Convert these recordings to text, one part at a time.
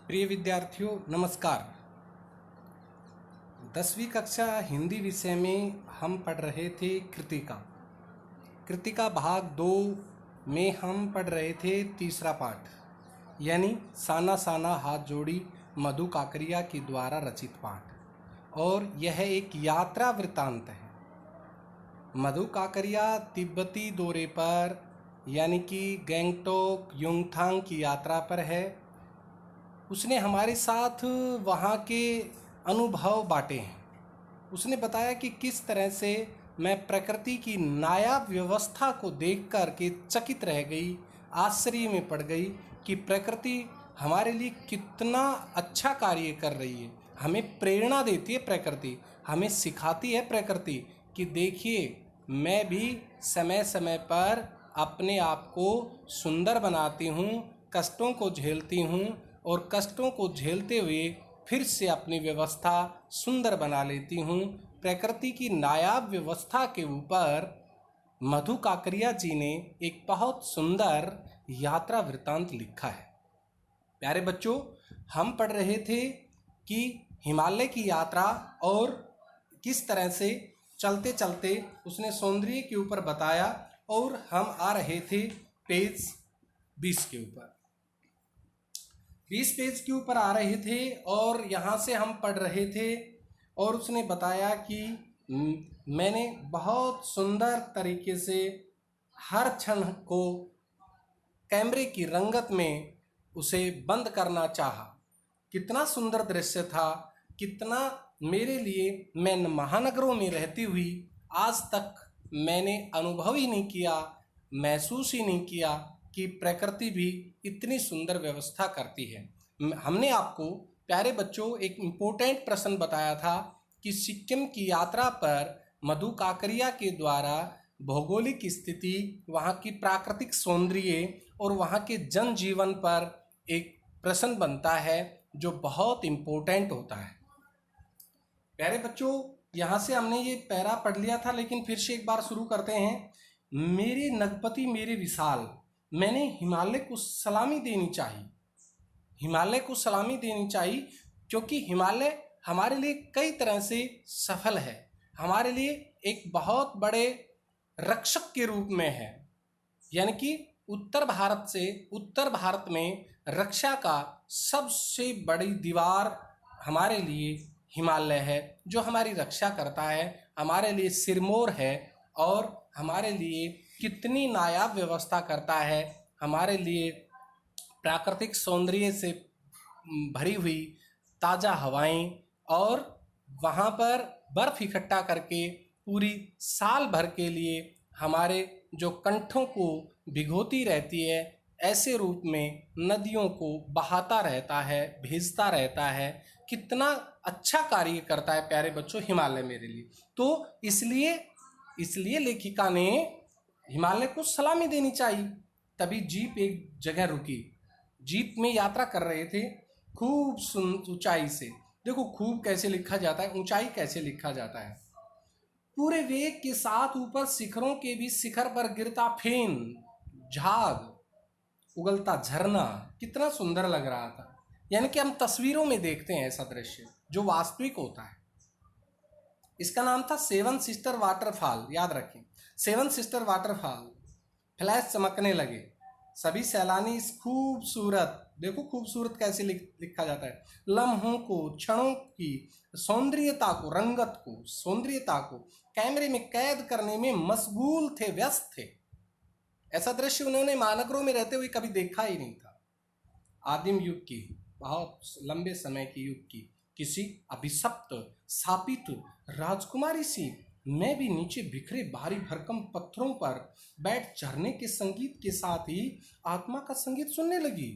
प्रिय विद्यार्थियों नमस्कार। 10वीं कक्षा हिंदी विषय में हम पढ़ रहे थे कृतिका भाग 2 में हम पढ़ रहे थे तीसरा पाठ, यानी साना साना हाथ जोड़ी मधु काकरिया के द्वारा रचित पाठ। और यह एक यात्रा वृत्तांत है। मधु काकरिया तिब्बती दौरे पर यानी कि गैंगटोक युमथांग की यात्रा पर है। उसने हमारे साथ वहाँ के अनुभव बांटे हैं। उसने बताया कि किस तरह से मैं प्रकृति की नायाब व्यवस्था को देख कर के चकित रह गई, आश्चर्य में पड़ गई कि प्रकृति हमारे लिए कितना अच्छा कार्य कर रही है। हमें प्रेरणा देती है प्रकृति, हमें सिखाती है प्रकृति कि देखिए मैं भी समय समय पर अपने आप को सुंदर बनाती हूँ, कष्टों को झेलती हूँ और कष्टों को झेलते हुए फिर से अपनी व्यवस्था सुंदर बना लेती हूँ। प्रकृति की नायाब व्यवस्था के ऊपर मधु काकरिया जी ने एक बहुत सुंदर यात्रा वृत्तांत लिखा है। प्यारे बच्चों, हम पढ़ रहे थे कि हिमालय की यात्रा और किस तरह से चलते चलते उसने सौंदर्य के ऊपर बताया, और हम आ रहे थे पेज 20 के ऊपर। 20 पेज के ऊपर आ रहे थे और यहाँ से हम पढ़ रहे थे। और उसने बताया कि मैंने बहुत सुंदर तरीके से हर क्षण को कैमरे की रंगत में उसे बंद करना चाहा। कितना सुंदर दृश्य था, कितना मेरे लिए, मैं महानगरों में रहती हुई आज तक मैंने अनुभव ही नहीं किया, महसूस ही नहीं किया कि प्रकृति भी इतनी सुंदर व्यवस्था करती है। हमने आपको प्यारे बच्चों एक इम्पोर्टेंट प्रश्न बताया था कि सिक्किम की यात्रा पर मधु काकरिया के द्वारा भौगोलिक स्थिति, वहाँ की प्राकृतिक सौंदर्य और वहाँ के जनजीवन पर एक प्रश्न बनता है जो बहुत इम्पोर्टेंट होता है। प्यारे बच्चों, यहाँ से हमने ये पैरा पढ़ लिया था, लेकिन फिर से एक बार शुरू करते हैं। मेरे नगपति मेरे विशाल, मैंने हिमालय को सलामी देनी चाहिए। हिमालय को सलामी देनी चाहिए क्योंकि हिमालय हमारे लिए कई तरह से सफल है, हमारे लिए एक बहुत बड़े रक्षक के रूप में है। यानी कि उत्तर भारत में रक्षा का सबसे बड़ी दीवार हमारे लिए हिमालय है, जो हमारी रक्षा करता है, हमारे लिए सिरमौर है और हमारे लिए कितनी नायाब व्यवस्था करता है। हमारे लिए प्राकृतिक सौंदर्य से भरी हुई ताज़ा हवाएं और वहाँ पर बर्फ़ इकट्ठा करके पूरी साल भर के लिए हमारे जो कंठों को भिगोती रहती है, ऐसे रूप में नदियों को बहाता रहता है, भेजता रहता है। कितना अच्छा कार्य करता है प्यारे बच्चों हिमालय मेरे लिए। तो इसलिए लेखिका ने हिमालय को सलामी देनी चाहिए। तभी जीप एक जगह रुकी। जीप में यात्रा कर रहे थे खूब ऊंचाई से। देखो खूब कैसे लिखा जाता है, ऊंचाई कैसे लिखा जाता है। पूरे वेग के साथ ऊपर शिखरों के भी शिखर पर गिरता फेन, झाग, उगलता झरना, कितना सुंदर लग रहा था। यानी कि हम तस्वीरों में देखते हैं ऐसा दृश्य जो वास्तविक होता है। इसका नाम था सेवन सिस्टर वाटरफॉल। याद रखें, सेवन सिस्टर वाटरफॉल। फ्लैश चमकने लगे। सभी सैलानी इस खूबसूरत, देखो खूबसूरत कैसे लिखा जाता है, लम्हों को, क्षणों की सौंदर्यता को, रंगत को, सौंदर्यता को कैमरे में कैद करने में मशगूल थे, व्यस्त थे। ऐसा दृश्य उन्होंने महानगरों में रहते हुए कभी देखा ही नहीं था। आदिम युग की, बहुत लंबे समय की युग की किसी अभिशप्त शापित राजकुमारी सी मैं भी नीचे बिखरे भारी भरकम पत्थरों पर बैठ झरने के संगीत के साथ ही आत्मा का संगीत सुनने लगी।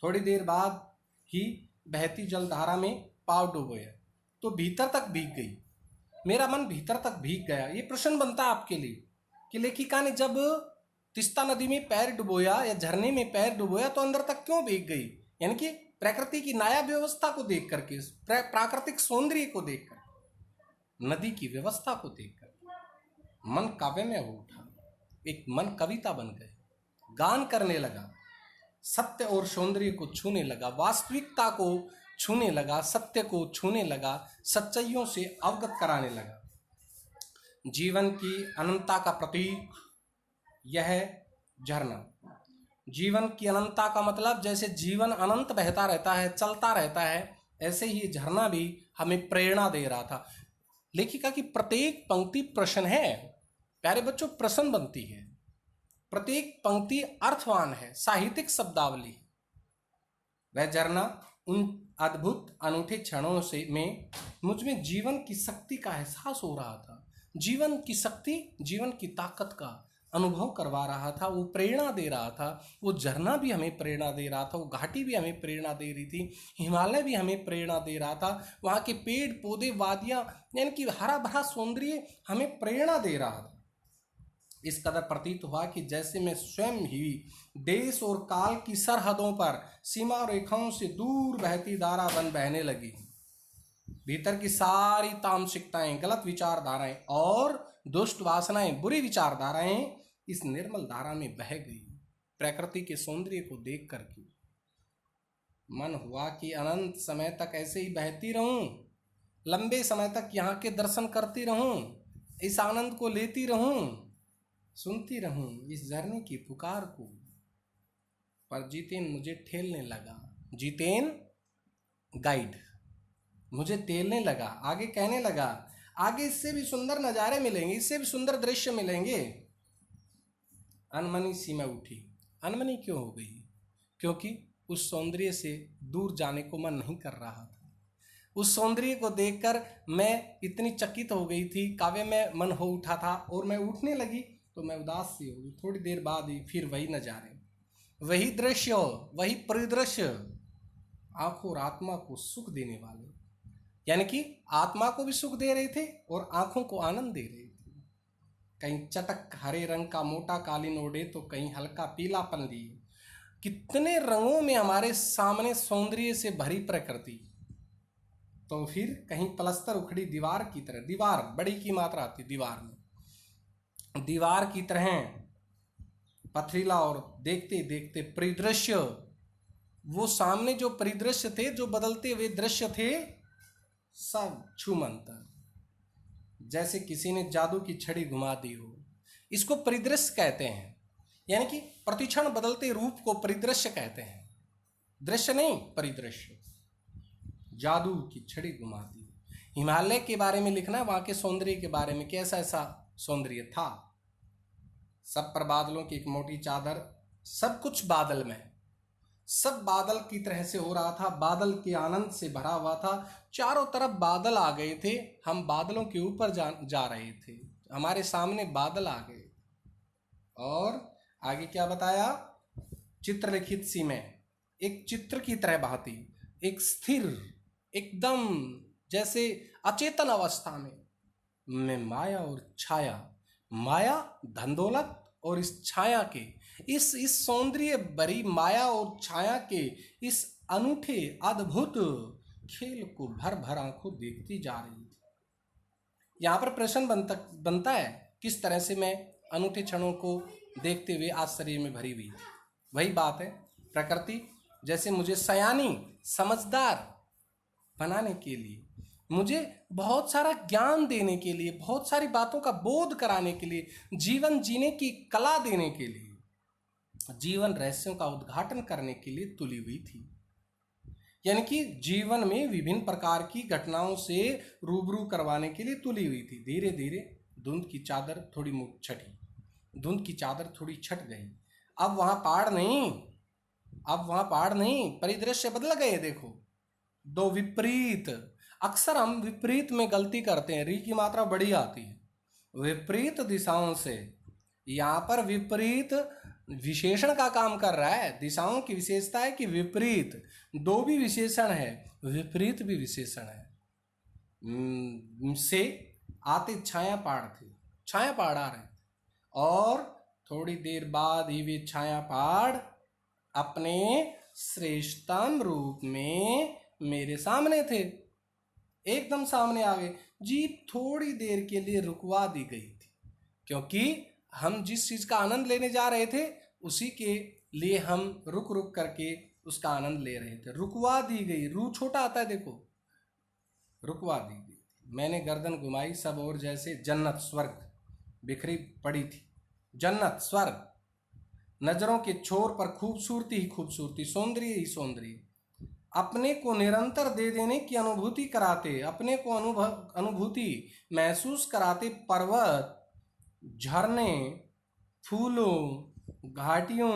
थोड़ी देर बाद ही बहती जलधारा में पाँव डुबोया तो भीतर तक भीग गई। मेरा मन भीतर तक भीग गया। ये प्रश्न बनता है आपके लिए कि लेखिका ने जब तीस्ता नदी में पैर डुबोया या झरने में पैर डुबोया तो अंदर तक क्यों भीग गई। यानी कि प्रकृति की नायाब व्यवस्था को देख करके, प्राकृतिक सौंदर्य को देख कर, नदी की व्यवस्था को देखकर मन काव्य में हो उठा। एक मन कविता बन गए, गान करने लगा। सत्य और सौंदर्य को छूने लगा, वास्तविकता को छूने लगा, सत्य को छूने लगा, सच्चाइयों से अवगत कराने लगा। जीवन की अनंतता का प्रतीक यह झरना। जीवन की अनंतता का मतलब जैसे जीवन अनंत बहता रहता है, चलता रहता है, ऐसे ही झरना भी हमें प्रेरणा दे रहा था। लेखिका की प्रत्येक पंक्ति प्रश्न है। प्यारे बच्चों, प्रश्न बनती है, प्रत्येक पंक्ति अर्थवान है, साहित्यिक शब्दावली। वह झरना उन अद्भुत अनूठे क्षणों से में मुझ में जीवन की शक्ति का एहसास हो रहा था, जीवन की शक्ति, जीवन की ताकत का अनुभव करवा रहा था, वो प्रेरणा दे रहा था। वो झरना भी हमें प्रेरणा दे रहा था, वो घाटी भी हमें प्रेरणा दे रही थी, हिमालय भी हमें प्रेरणा दे रहा था, वहाँ के पेड़ पौधे, वादियाँ, यानी कि हरा भरा सौंदर्य हमें प्रेरणा दे रहा था। इस कदर प्रतीत हुआ कि जैसे मैं स्वयं ही देश और काल की सरहदों पर सीमा रेखाओं से दूर बहती धारा बन बहने लगी। भीतर की सारी तामसिकताएं, गलत विचारधाराएं और दुष्ट वासनाएं, बुरी विचारधाराएं इस निर्मल धारा में बह गई। प्रकृति के सौंदर्य को देख करके मन हुआ कि अनंत समय तक ऐसे ही बहती रहूं, लंबे समय तक यहाँ के दर्शन करती रहूं, इस आनंद को लेती रहूं, सुनती रहूं इस झरने की पुकार को। पर जितेन मुझे ठेलने लगा। जितेन गाइड मुझे टेलने लगा, आगे कहने लगा, आगे इससे भी सुंदर नज़ारे मिलेंगे, इससे भी सुंदर दृश्य मिलेंगे। अनमनी सी मैं उठी। अनमनी क्यों हो गई? क्योंकि उस सौंदर्य से दूर जाने को मन नहीं कर रहा था। उस सौंदर्य को देखकर मैं इतनी चकित हो गई थी, काव्य में मन हो उठा था, और मैं उठने लगी तो मैं उदास सी हो गई। थोड़ी देर बाद ही फिर वही नज़ारे, वही दृश्य, वही परिदृश्य, आंखों और आत्मा को सुख देने वाले, यानी कि आत्मा को भी सुख दे रहे थे और आंखों को आनंद दे रहे थे। कहीं चटक हरे रंग का मोटा कालीन ओढ़े तो कहीं हल्का पीलापन लिए, कितने रंगों में हमारे सामने सौंदर्य से भरी प्रकृति। तो फिर कहीं पलस्तर उखड़ी दीवार की तरह, दीवार बड़ी की मात्रा आती दीवार में, दीवार की तरह पथरीला और देखते देखते परिदृश्य, वो सामने जो परिदृश्य थे, जो बदलते हुए दृश्य थे, सब छूमंतर, जैसे किसी ने जादू की छड़ी घुमा दी हो। इसको परिदृश्य कहते हैं, यानी कि प्रतिक्षण बदलते रूप को परिदृश्य कहते हैं। दृश्य नहीं, परिदृश्य। जादू की छड़ी घुमा दी। हिमालय के बारे में लिखना है, वहां के सौंदर्य के बारे में, कैसा ऐसा सौंदर्य था। सब पर बादलों की एक मोटी चादर, सब कुछ बादल में, सब बादल की तरह से हो रहा था, बादल के आनंद से भरा हुआ था। चारों तरफ बादल आ गए थे, हम बादलों के ऊपर जा रहे थे, हमारे सामने बादल आ गए। और आगे क्या बताया? चित्रलिखित सी में, एक चित्र की तरह भांति, एक स्थिर, एकदम जैसे अचेतन अवस्था में माया और छाया, माया धन दौलत और इस छाया के, इस सौंदर्य भरी माया और छाया के इस अनूठे अद्भुत खेल को भर भर आंखों देखती जा रही थी। यहाँ पर प्रश्न बनता है, किस तरह से मैं अनूठे क्षणों को देखते हुए आश्चर्य में भरी हुई। वही बात है, प्रकृति जैसे मुझे सयानी, समझदार बनाने के लिए, मुझे बहुत सारा ज्ञान देने के लिए, बहुत सारी बातों का बोध कराने के लिए, जीवन जीने की कला देने के लिए, जीवन रहस्यों का उद्घाटन करने के लिए तुली हुई थी। यानी कि जीवन में विभिन्न प्रकार की घटनाओं से रूबरू करवाने के लिए तुली हुई थी। धीरे धीरे धुंध की चादर थोड़ी छटी, धुंध की चादर थोड़ी छट गई। अब वहां पहाड़ नहीं, अब वहां पहाड़ नहीं, परिदृश्य बदल गए। देखो, दो विपरीत, अक्सर हम विपरीत में गलती करते हैं, री की मात्रा बड़ी आती है, विपरीत दिशाओं से। यहाँ पर विपरीत विशेषण का काम कर रहा है। दिशाओं की विशेषता है कि विपरीत, दो भी विशेषण है, विपरीत भी विशेषण है। से आते छाया पहाड़ थे, छाया पहाड़ आ रहे थे, और थोड़ी देर बाद ही वे छाया पहाड़ अपने श्रेष्ठतम रूप में मेरे सामने थे, एकदम सामने आ गए। जीप थोड़ी देर के लिए रुकवा दी गई थी, क्योंकि हम जिस चीज का आनंद लेने जा रहे थे उसी के लिए हम रुक रुक करके उसका आनंद ले रहे थे। रुकवा दी गई, रू छोटा आता है देखो, रुकवा दी गई। मैंने गर्दन घुमाई, सब और जैसे जन्नत स्वर्ग बिखरी पड़ी थी। जन्नत स्वर्ग, नजरों के छोर पर खूबसूरती ही खूबसूरती, सौंदर्य ही सौंदर्य, अपने को निरंतर दे देने की अनुभूति कराते, अपने को अनुभूति महसूस कराते पर्वत, झरने, फूलों, घाटियों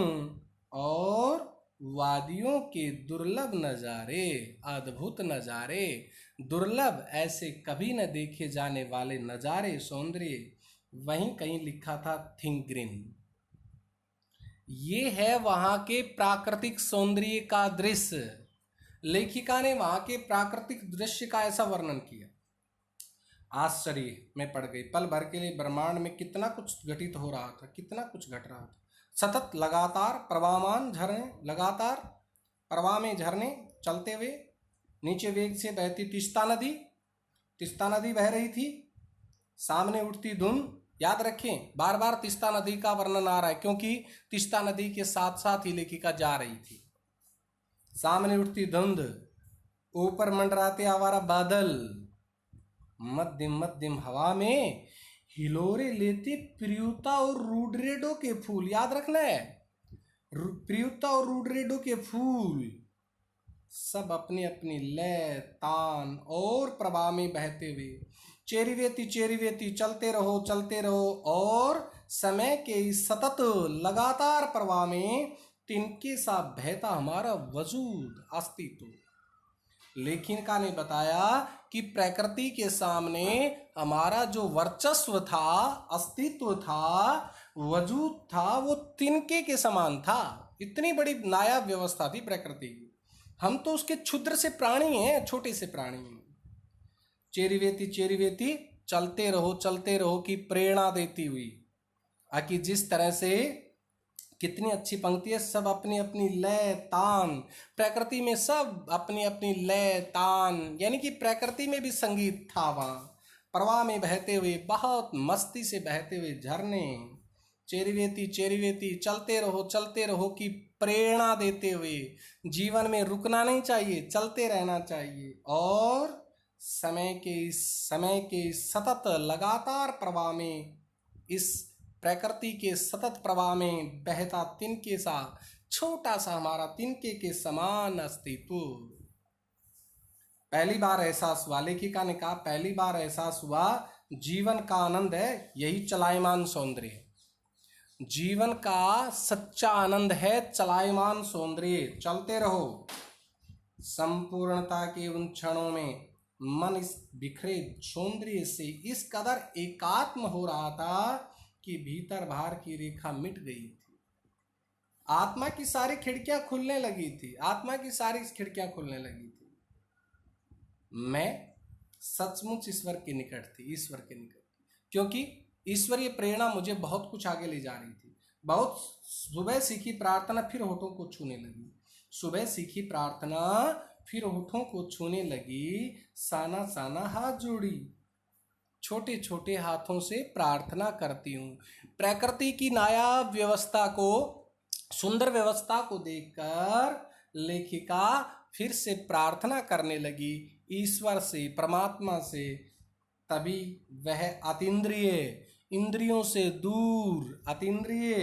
और वादियों के दुर्लभ नज़ारे, अद्भुत नज़ारे, दुर्लभ, ऐसे कभी न देखे जाने वाले नज़ारे, सौंदर्य। वहीं कहीं लिखा था थिंक ग्रीन। ये है वहाँ के प्राकृतिक सौंदर्य का दृश्य। लेखिका ने वहाँ के प्राकृतिक दृश्य का ऐसा वर्णन किया, आश्चर्य में पड़ गई। पल भर के लिए ब्रह्मांड में कितना कुछ घटित हो रहा था, कितना कुछ घट रहा था। सतत लगातार प्रवाहमान झरने, लगातार प्रवाह में झरने चलते हुए, नीचे वेग से बहती तीस्ता नदी, तीस्ता नदी बह रही थी। सामने उठती धुंध, याद रखें बार बार तीस्ता नदी का वर्णन आ रहा है क्योंकि तीस्ता नदी के साथ साथ ही लेखिका जा रही थी। सामने उठती धुंध, ऊपर मंडराते आवारा बादल, मध्यम मध्यम हवा में हिलोरे लेते प्रियुता और रूडरेडो के फूल, याद रखना है, प्रियुता और रूडरेडो के फूल सब अपनी अपनी लय, तान और प्रवाह में बहते हुए, चेरीवेती चेरीवेती चलते रहो और समय के इस सतत लगातार प्रवाह में तिनके सा बहता हमारा वजूद, अस्तित्व। लेखिका ने बताया कि प्रकृति के सामने हमारा जो वर्चस्व था, अस्तित्व था, वजूद था, वो तिनके के समान था। इतनी बड़ी नायाब व्यवस्था थी प्रकृति की। हम तो उसके क्षुद्र से प्राणी हैं, छोटे से प्राणी हैं। चेरीवेती चेरीवेती चलते रहो की प्रेरणा देती हुई। आकि जिस तरह से, कितनी अच्छी पंक्ति है, सब अपनी अपनी लय तान, प्रकृति में सब अपनी अपनी लय तान, यानी कि प्रकृति में भी संगीत था वहाँ। प्रवाह में बहते हुए, बहुत मस्ती से बहते हुए झरने, चेरीवेती चेरीवेती चलते रहो की प्रेरणा देते हुए, जीवन में रुकना नहीं चाहिए, चलते रहना चाहिए। और समय के सतत लगातार प्रवाह में, इस प्रकृति के सतत प्रवाह में बहता तिनके सा, छोटा सा हमारा तिनके के समान अस्तित्व। पहली बार एहसास हुआ, लेखिका ने कहा पहली बार एहसास हुआ, जीवन का आनंद है यही चलायमान सौंदर्य है। जीवन का सच्चा आनंद है चलायमान सौंदर्य। चलते रहो। संपूर्णता के उन क्षणों में मन इस बिखरे सौंदर्य से इस कदर एकात्म हो रहा था कि भीतर बाहर की रेखा मिट गई थी। आत्मा की सारी खिड़कियां खुलने लगी थी, आत्मा की सारी खिड़कियां खुलने लगी थी। मैं सचमुच ईश्वर के निकट थी, ईश्वर के निकट, क्योंकि ईश्वरीय प्रेरणा मुझे बहुत कुछ आगे ले जा रही थी। बहुत सुबह सीखी प्रार्थना फिर होठों को छूने लगी, सुबह सीखी प्रार्थना फिर होठों को छूने लगी। साना साना हाथ जोड़ी, छोटे छोटे हाथों से प्रार्थना करती हूँ। प्रकृति की नायाब व्यवस्था को, सुंदर व्यवस्था को देखकर लेखिका फिर से प्रार्थना करने लगी ईश्वर से, परमात्मा से। तभी वह अतीन्द्रिय, इंद्रियों से दूर, अतीन्द्रिय,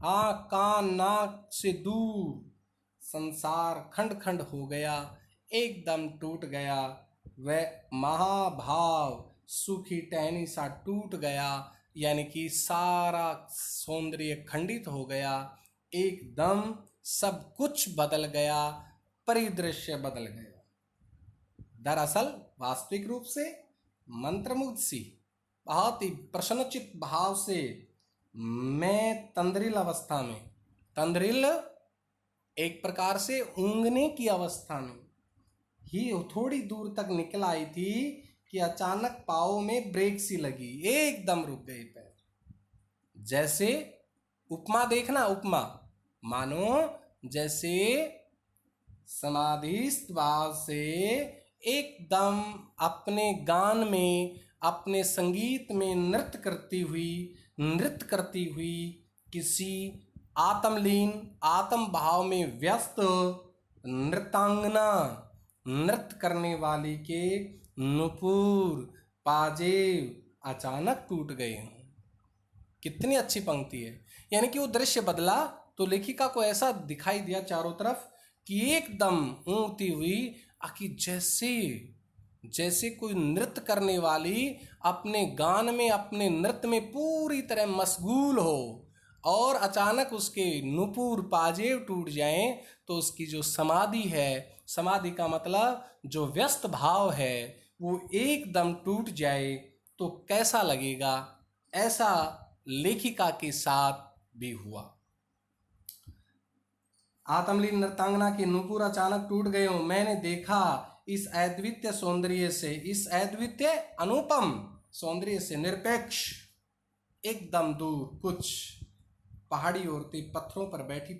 आँख कान नाक से दूर संसार खंड खंड हो गया, एकदम टूट गया। वह महाभाव सूखी टहनी सा टूट गया, यानी कि सारा सौंदर्य खंडित हो गया, एकदम सब कुछ बदल गया, परिदृश्य बदल गया। दरअसल वास्तविक रूप से मंत्रमुग्ध सी, बहुत ही प्रसन्नचित्त भाव से मैं तंद्रिल अवस्था में, तंद्रिल एक प्रकार से ऊँघने की अवस्था में ही थोड़ी दूर तक निकल आई थी कि अचानक पाँव में ब्रेक सी लगी, एकदम रुक गए पैर। जैसे उपमा देखना, उपमा मानो जैसे समाधिस्थ भाव से एकदम अपने गान में, अपने संगीत में नृत्य करती हुई किसी आत्मलीन आत्म भाव में व्यस्त नृत्यांगना नृत्य करने वाली के नुपुर पाजेब अचानक टूट गए हों। कितनी अच्छी पंक्ति है। यानी कि वो दृश्य बदला तो लेखिका को ऐसा दिखाई दिया चारों तरफ कि एकदम ऊँघती हुई आखि जैसे कोई नृत्य करने वाली अपने गान में अपने नृत्य में पूरी तरह मशगूल हो और अचानक उसके नुपुर पाजेब टूट जाएं तो उसकी जो समाधि है, समाधि का मतलब जो व्यस्त भाव है, वो एकदम टूट जाए तो कैसा लगेगा। ऐसा लेखिका के साथ भी हुआ। आत्मलीन नृत्यांगना के नुपुर अचानक टूट गए हो। मैंने देखा इस अद्वितीय सौंदर्य से, इस अद्वितीय अनुपम सौंदर्य से निरपेक्ष एकदम दूर कुछ पहाड़ी औरतें पत्थरों पर बैठी